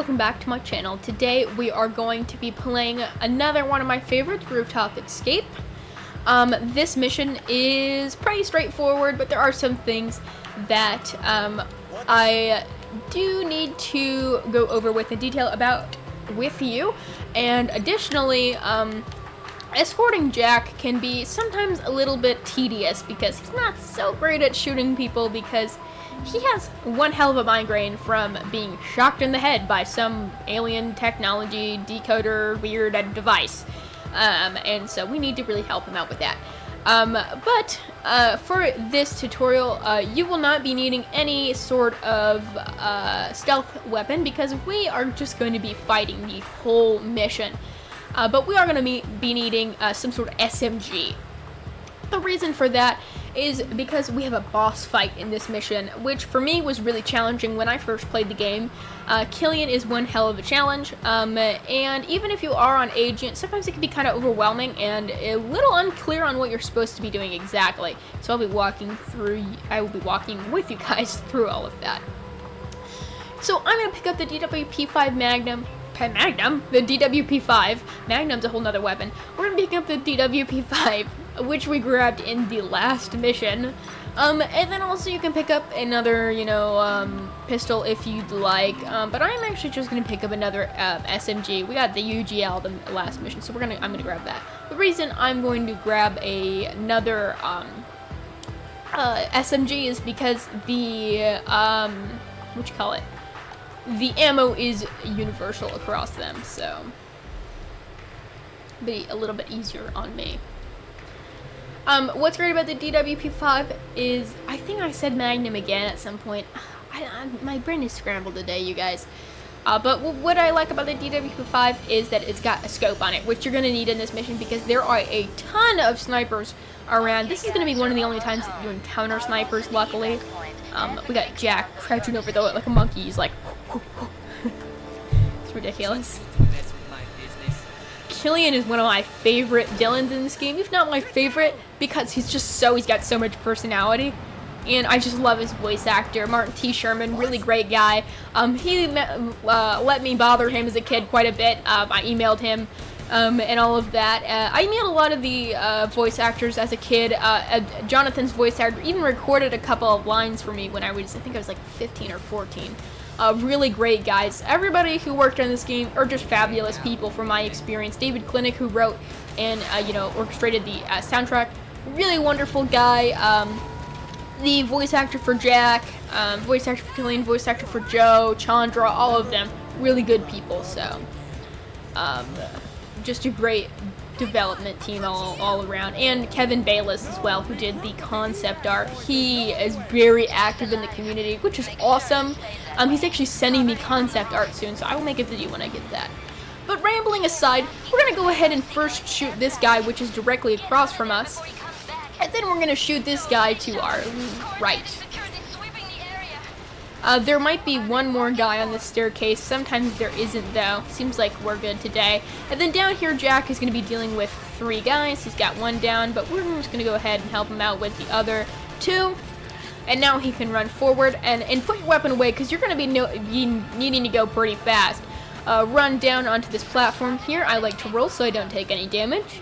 welcome back to my channel. Today we are going to be playing another one of my favorites, Rooftop Escape. This mission is pretty straightforward, but there are some things that I do need to go over in detail about with you. And additionally, escorting Jack can be sometimes a little bit tedious because he's not so great at shooting people because he has one hell of a migraine from being shocked in the head by some alien technology decoder weird device. And so we need to really help him out with that. But for this tutorial, you will not be needing any sort of stealth weapon because we are just going to be fighting the whole mission. But we are going to be needing some sort of SMG. The reason for that is because we have a boss fight in this mission, which for me was really challenging when I first played the game. Killian is one hell of a challenge, and even if you are on Agent, sometimes it can be kind of overwhelming and a little unclear on what you're supposed to be doing exactly. So I will be walking with you guys through all of that. So I'm going to pick up the DWP-5 Magnum, the DWP-5. Magnum's a whole nother weapon. We're going to pick up the DWP-5, which we grabbed in the last mission. And then also you can pick up another, pistol if you'd like. But I'm actually just going to pick up another SMG. We got the UGL the last mission, so I'm going to grab that. The reason I'm going to grab another SMG is because the, the ammo is universal across them, so be a little bit easier on me. What's great about the DWP-5 is, I think I said Magnum again at some point. My brain is scrambled today, you guys. But what I like about the DWP-5 is that it's got a scope on it, which you're going to need in this mission because there are a ton of snipers around. This is going to be one of the only times that you encounter snipers, luckily. We got Jack crouching over there like a monkey. He's like, it's ridiculous. Killian is one of my favorite villains in this game, if not my favorite, because he's got so much personality, and I just love his voice actor. Martin T. Sherman, really great guy. He let me bother him as a kid quite a bit. I emailed him and all of that. I emailed a lot of the voice actors as a kid. Jonathan's voice actor even recorded a couple of lines for me when I think I was like 15 or 14. Really great guys. Everybody who worked on this game are just fabulous people from my experience. David Klinick, who wrote and orchestrated the soundtrack, really wonderful guy. The voice actor for Jack, voice actor for Killian, voice actor for Joe, Chandra, all of them really good people. So just a great development team all around. And Kevin Bayless as well, who did the concept art. He is very active in the community, which is awesome. He's actually sending me concept art soon, so I will make a video when I get that. But rambling aside, we're going to go ahead and first shoot this guy, which is directly across from us. And then we're going to shoot this guy to our right. There might be one more guy on this staircase. Sometimes there isn't, though. Seems like we're good today. And then down here, Jack is going to be dealing with 3 guys. He's got 1 down, but we're just going to go ahead and help him out with the other 2. And now he can run forward and put your weapon away because you're going to be needing to go pretty fast. Run down onto this platform here. I like to roll so I don't take any damage.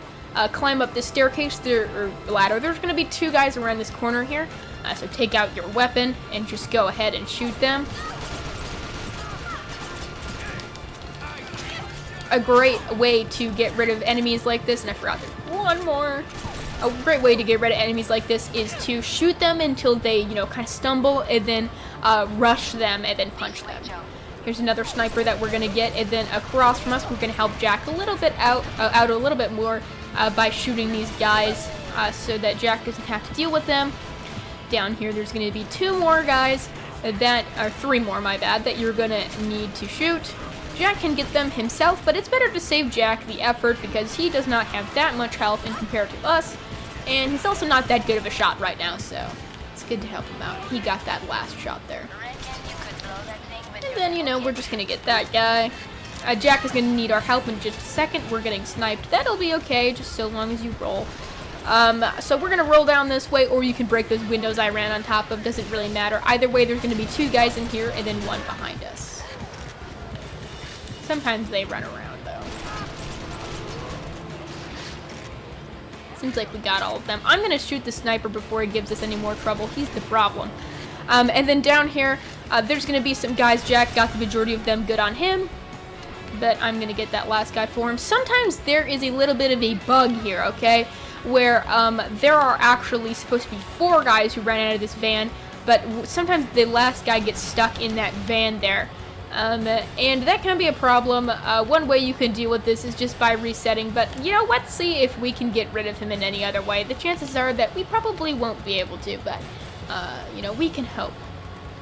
Climb up this staircase or ladder. There's going to be 2 guys around this corner here. So take out your weapon and just go ahead and shoot them. A great way to get rid of enemies like this, and I forgot there's one more. A great way to get rid of enemies like this is to shoot them until they, kind of stumble, and then rush them, and then punch them. Here's another sniper that we're going to get, and then across from us, we're going to help Jack a little bit out a little bit more by shooting these guys so that Jack doesn't have to deal with them. Down here, there's going to be 2 more guys, or 3 more, my bad, that you're going to need to shoot. Jack can get them himself, but it's better to save Jack the effort because he does not have that much health in compared to us, and he's also not that good of a shot right now, so it's good to help him out. He got that last shot there. And then, we're just going to get that guy. Jack is going to need our help in just a second. We're getting sniped. That'll be okay, just so long as you roll. So we're going to roll down this way, or you can break those windows I ran on top of. Doesn't really matter. Either way, there's going to be 2 guys in here and then 1 behind us. Sometimes they run around, though. Seems like we got all of them. I'm going to shoot the sniper before he gives us any more trouble. He's the problem. And then down here, there's going to be some guys. Jack got the majority of them. Good on him. But I'm going to get that last guy for him. Sometimes there is a little bit of a bug here, okay? Where there are actually supposed to be 4 guys who ran out of this van. But sometimes the last guy gets stuck in that van there. And that can be a problem. One way you can deal with this is just by resetting. But, you know, let's see if we can get rid of him in any other way. The chances are that we probably won't be able to. But, you know, we can hope.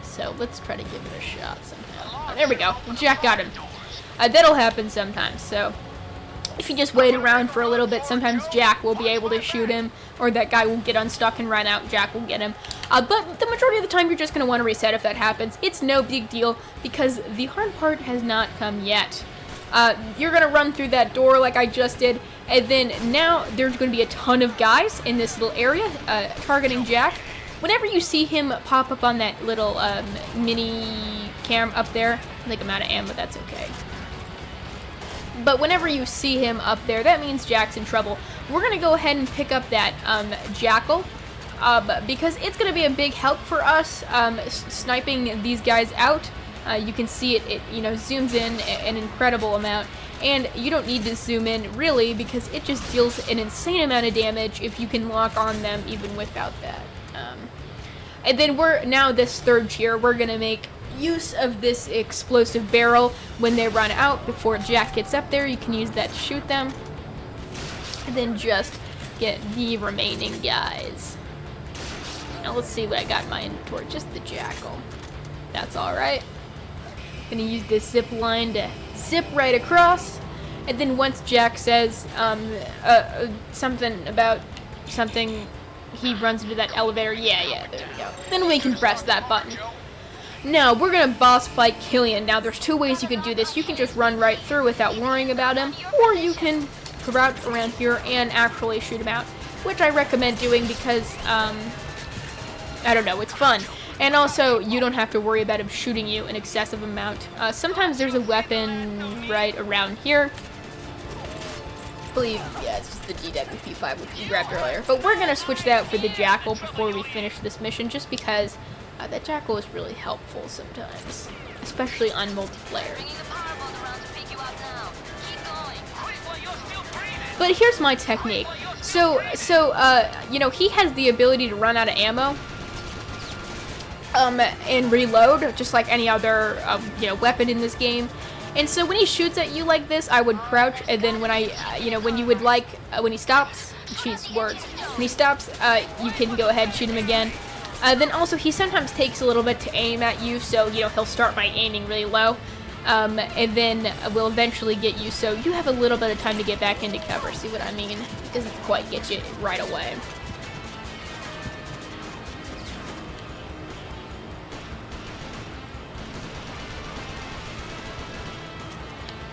So let's try to give it a shot somehow. There we go. Jack got him. That'll happen sometimes. So if you just wait around for a little bit, sometimes Jack will be able to shoot him, or that guy will get unstuck and run out. Jack will get him. But the majority of the time, you're just going to want to reset if that happens. It's no big deal, because the hard part has not come yet. You're going to run through that door like I just did, and then now there's going to be a ton of guys in this little area targeting Jack. Whenever you see him pop up on that little mini cam up there, I think I'm out of ammo, that's okay. But whenever you see him up there, that means Jack's in trouble. We're going to go ahead and pick up that jackal, because it's going to be a big help for us sniping these guys out. You can see it, you know, zooms in an incredible amount. And you don't need to zoom in, really, because it just deals an insane amount of damage if you can lock on them even without that. And then now this third tier, we're going to make use of this explosive barrel when they run out. Before Jack gets up there, you can use that to shoot them. And then just get the remaining guys. Now let's see what I got in my inventory. Just the jackal. That's alright. Gonna use this zip line to zip right across. And then once Jack says something about something, he runs into that elevator. Yeah, there we go. Then we can press that button. Now, we're going to boss fight Killian. Now, there's 2 ways you can do this. You can just run right through without worrying about him, or you can crouch around here and actually shoot him out, which I recommend doing because, I don't know, it's fun. And also, you don't have to worry about him shooting you an excessive amount. Sometimes there's a weapon right around here. I believe, yeah, it's just the DWP-5 which we grabbed earlier. But we're going to switch that out for the jackal before we finish this mission, just because that jackal is really helpful sometimes, especially on multiplayer. But here's my technique. So you know, he has the ability to run out of ammo and reload, just like any other you know, weapon in this game. And so when he shoots at you like this, I would crouch, and then when you know, when he stops, jeez, words. When he stops, you can go ahead and shoot him again. Then also, he sometimes takes a little bit to aim at you, so, you know, he'll start by aiming really low, and then will eventually get you, so you have a little bit of time to get back into cover. See what I mean? It doesn't quite get you right away.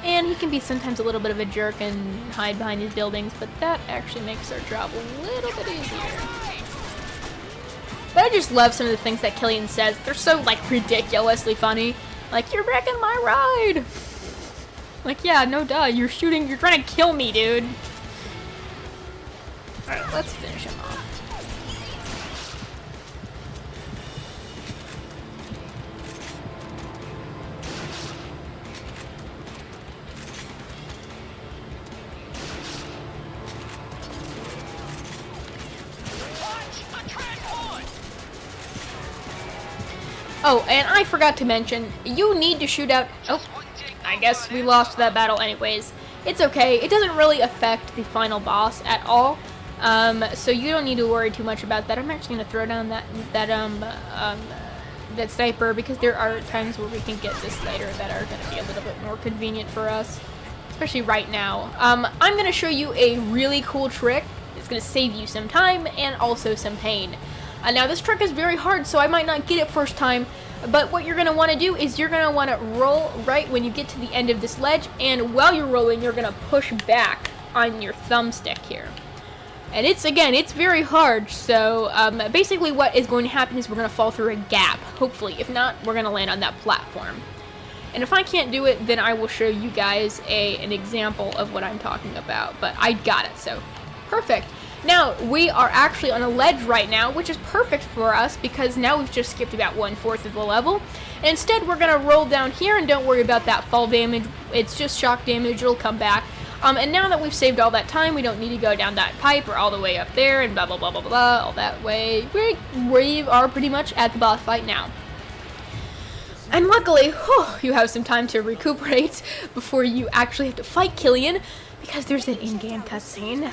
And he can be sometimes a little bit of a jerk and hide behind these buildings, but that actually makes our job a little bit easier. But I just love some of the things that Killian says. They're so, like, ridiculously funny. Like, you're wrecking my ride! Like, yeah, no duh, you're trying to kill me, dude. Alright, let's finish him off. Oh, and I forgot to mention, you need to shoot out... Oh, I guess we lost that battle anyways. It's okay. It doesn't really affect the final boss at all. So you don't need to worry too much about that. I'm actually going to throw down that sniper, because there are times where we can get this later that are going to be a little bit more convenient for us. Especially right now. I'm going to show you a really cool trick. It's going to save you some time and also some pain. Now, this trick is very hard, so I might not get it first time, but what you're going to want to do is you're going to want to roll right when you get to the end of this ledge, and while you're rolling, you're going to push back on your thumbstick here. And it's very hard, so basically what is going to happen is we're going to fall through a gap, hopefully. If not, we're going to land on that platform. And if I can't do it, then I will show you guys an example of what I'm talking about. But I got it, so perfect. Now, we are actually on a ledge right now, which is perfect for us because now we've just skipped about 1/4 of the level. And instead, we're going to roll down here and don't worry about that fall damage. It's just shock damage. It'll come back. And now that we've saved all that time, we don't need to go down that pipe or all the way up there and blah, blah, blah, blah, blah, blah, all that way. We are pretty much at the boss fight now. And luckily, you have some time to recuperate before you actually have to fight Killian because there's an in-game cutscene.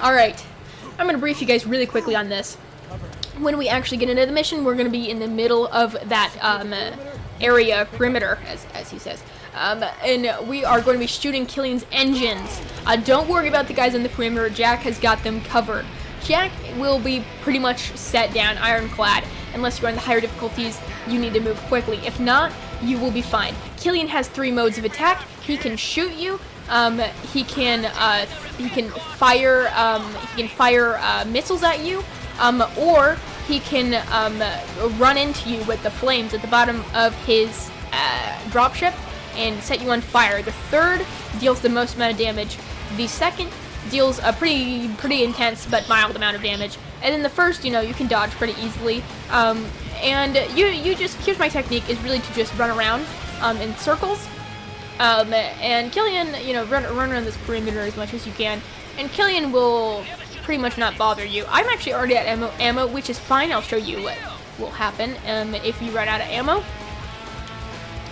Alright, I'm going to brief you guys really quickly on this. When we actually get into the mission, we're going to be in the middle of that area perimeter, as he says. And we are going to be shooting Killian's engines. Don't worry about the guys on the perimeter. Jack has got them covered. Jack will be pretty much set down, ironclad. Unless you're on the higher difficulties, you need to move quickly. If not, you will be fine. Killian has 3 modes of attack. He can shoot you. He can fire missiles at you, or he can run into you with the flames at the bottom of his dropship and set you on fire. The third deals the most amount of damage. The second deals a pretty intense but mild amount of damage. And then the first, you can dodge pretty easily. And you just, here's my technique, is really to just run around in circles. And Killian, run around this perimeter as much as you can. And Killian will pretty much not bother you. I'm actually already at ammo, which is fine. I'll show you what will happen if you run out of ammo.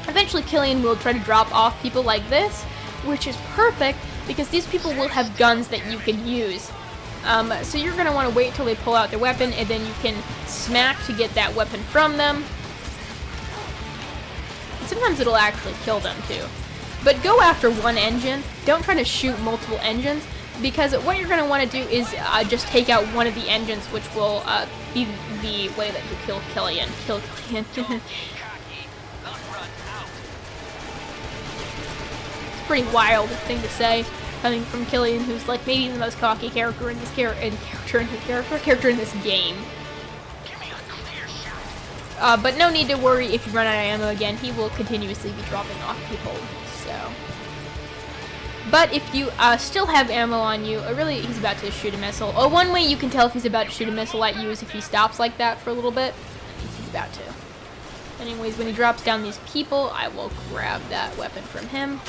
Eventually, Killian will try to drop off people like this, which is perfect because these people will have guns that you can use. So you're going to want to wait till they pull out their weapon, and then you can smack to get that weapon from them. And sometimes it'll actually kill them too. But go after one engine. Don't try to shoot multiple engines, because what you're going to want to do is just take out one of the engines, which will be the way that you kill Killian. It's a pretty wild thing to say, coming from Killian, who's like maybe the most cocky character in this character in this game. But no need to worry if you run out of ammo again. He will continuously be dropping off people. So, but if you still have ammo on you, really he's about to shoot a missile. One way you can tell if he's about to shoot a missile at you is if he stops like that for a little bit. That means he's about to. Anyways, when he drops down these people, I will grab that weapon from him.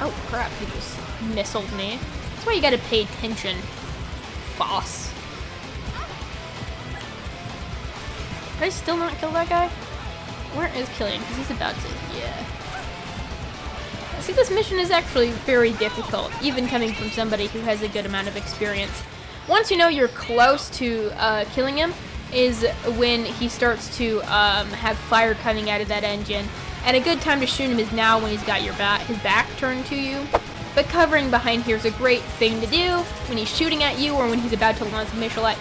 Oh crap, he just missiled me. That's why you gotta pay attention, boss. Did I still not kill that guy? Where is Killian? Because he's about to, yeah. See, this mission is actually very difficult, even coming from somebody who has a good amount of experience. Once you know you're close to killing him, is when he starts to have fire coming out of that engine. And a good time to shoot him is now when he's got his back turned to you. But covering behind here is a great thing to do when he's shooting at you or when he's about to launch a missile at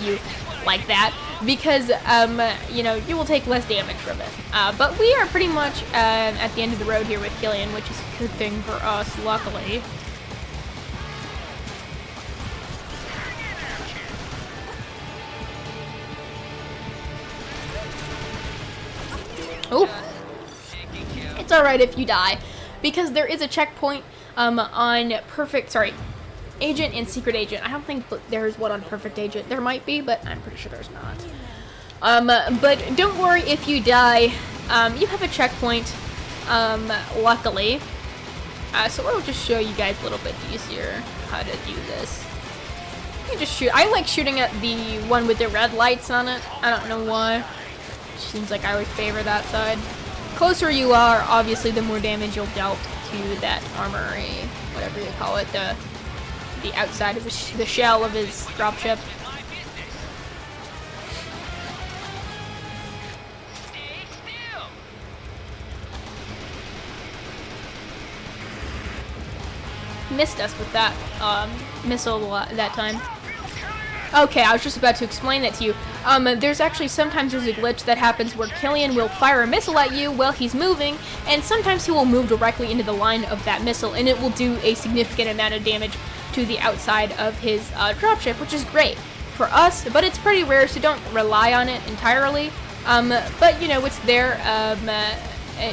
you like that, because you will take less damage from it. But we are pretty much at the end of the road here with Killian, which is a good thing for us, luckily. Oh, it's alright if you die, because there is a checkpoint on Agent and Secret Agent. I don't think there's one on Perfect Agent. There might be, but I'm pretty sure there's not. But don't worry if you die. You have a checkpoint, luckily. So I'll just show you guys a little bit easier how to do this. You just shoot. I like shooting at the one with the red lights on it. I don't know why. Seems like I always favor that side. Closer you are, obviously, the more damage you'll dealt to that armory, whatever you call it, the outside of the shell of his dropship. Missed us with that missile that time. Okay, I was just about to explain that to you. Sometimes there's a glitch that happens where Killian will fire a missile at you while he's moving, and sometimes he will move directly into the line of that missile, and it will do a significant amount of damage to the outside of his dropship, which is great for us, but it's pretty rare, so don't rely on it entirely. But you know, it's there,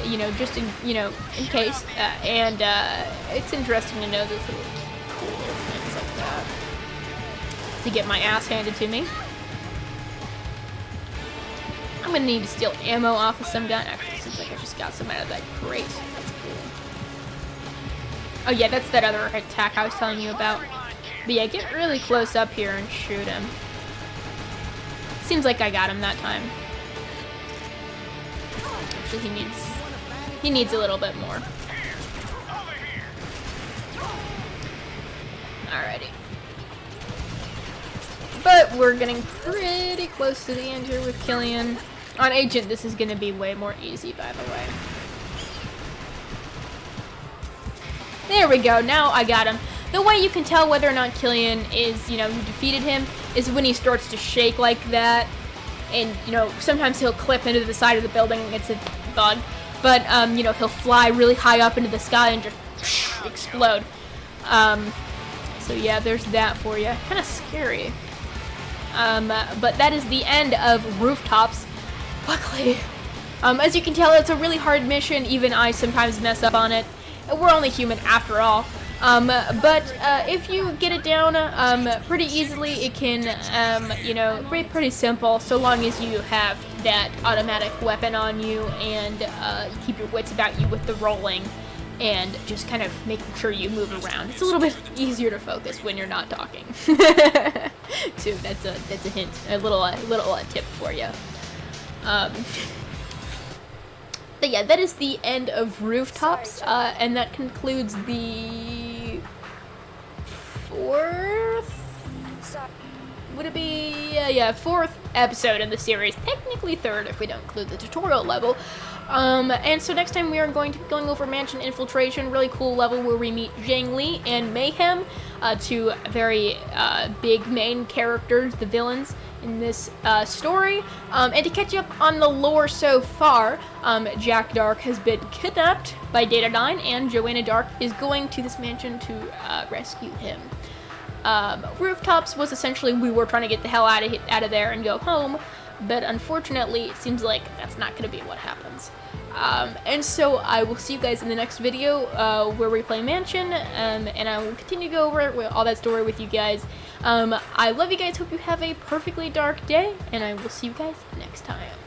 you know, just in, you know, in case, and it's interesting to know those little cool little things like that to get my ass handed to me. I'm gonna need to steal ammo off of some gun. Actually, it seems like I just got some out of that crate. That's cool. Oh yeah, that's that other attack I was telling you about. But yeah, get really close up here and shoot him. Seems like I got him that time. Actually, he needs a little bit more. Alrighty. But we're getting pretty close to the end here with Killian. On Agent, this is going to be way more easy, by the way. There we go. Now I got him. The way you can tell whether or not Killian is, you know, you defeated him is when he starts to shake like that. And, you know, sometimes he'll clip into the side of the building and it's a thud. But, you know, he'll fly really high up into the sky and just explode. So, yeah, there's that for you. Kind of scary. But that is the end of Rooftops. Luckily, as you can tell, it's a really hard mission. Even I sometimes mess up on it. We're only human after all. But if you get it down pretty easily, it can, you know, be pretty simple, so long as you have that automatic weapon on you and you keep your wits about you with the rolling and just kind of making sure you move around. It's a little bit easier to focus when you're not talking. So that's a hint, a little tip for you. But yeah, that is the end of Rooftops, and that concludes the fourth? Would it be? Yeah, fourth episode in the series. Technically third if we don't include the tutorial level. And so next time we are going to be going over Mansion Infiltration, really cool level where we meet Zhang Li and Mayhem, two very big main characters, the villains in this story. And to catch you up on the lore so far, Jack Dark has been kidnapped by Data 9, and Joanna Dark is going to this mansion to rescue him. Rooftops was essentially we were trying to get the hell out of there and go home, but unfortunately it seems like that's not going to be what happens. And so I will see you guys in the next video where we play Mansion, and I will continue to go over all that story with you guys. I love you guys, hope you have a perfectly dark day, and I will see you guys next time.